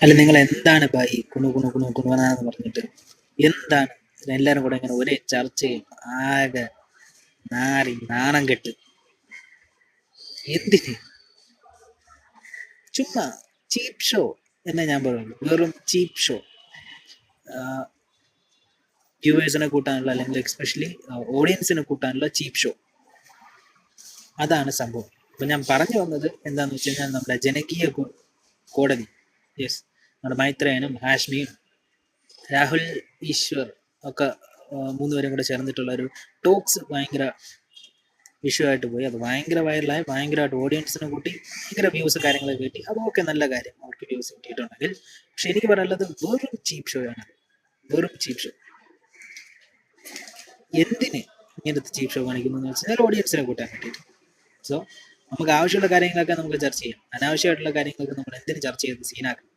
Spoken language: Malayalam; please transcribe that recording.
അല്ല, നിങ്ങൾ എന്താണ് ഈ കുണുകുണുകുണുകുണുന്ന് പറഞ്ഞിട്ട് എന്താണ് എല്ലാരും കൂടെ ഇങ്ങനെ ഒരേ ചർച്ചയും ആകെ നാണം കെട്ട് എന്തിന്? ചുമ്മാ ചീപ്പ് ഷോ എന്നേ ഞാൻ പറയുള്ളൂ. വെറും ചീപ്പ് ഷോ. വ്യൂവേഴ്സിനെ കൂട്ടാനുള്ള, അല്ലെങ്കിൽ എക്സ്പെഷ്യലി ഓഡിയൻസിനെ കൂട്ടാനുള്ള ചീപ്പ് ഷോ. അതാണ് സംഭവം. അപ്പൊ ഞാൻ പറഞ്ഞു വന്നത് എന്താന്ന് വെച്ച് കഴിഞ്ഞാൽ, നമ്മുടെ ജനകീയ കോടതി, യെസ്, നമ്മുടെ മൈത്രേയനും ഹാഷ്മിയും രാഹുൽ ഈശ്വർ ഒക്കെ മൂന്നുപേരും കൂടെ ചേർന്നിട്ടുള്ള ഒരു ടോക്സ് ഭയങ്കര ഇഷ്യൂ ആയിട്ട് പോയി. അത് ഭയങ്കര വൈറലായി, ഭയങ്കരമായിട്ട് ഓഡിയൻസിനെ കൂട്ടി, ഭയങ്കര വ്യൂസ് കാര്യങ്ങളൊക്കെ കിട്ടി. അതൊക്കെ നല്ല കാര്യം, അവർക്ക് വ്യൂസ് കിട്ടിയിട്ടുണ്ടെങ്കിൽ. പക്ഷെ എനിക്ക് പറയാനുള്ളത് വെറും ചീപ്പ് ഷോ ആണ്. വെറും ചീപ്പ് ഷോ. എന്തിന് ഇങ്ങനത്തെ ചീപ്പ് ഷോ കാണിക്കുന്നു വെച്ചാൽ ഓഡിയൻസിനെ കൂട്ടാൻ വേണ്ടിയിട്ട്. സോ നമുക്ക് ആവശ്യമുള്ള കാര്യങ്ങളൊക്കെ നമുക്ക് ചർച്ച ചെയ്യാം. അനാവശ്യമായിട്ടുള്ള കാര്യങ്ങളൊക്കെ നമ്മൾ എന്തിന് ചർച്ച ചെയ്ത് സീനാക്കണം?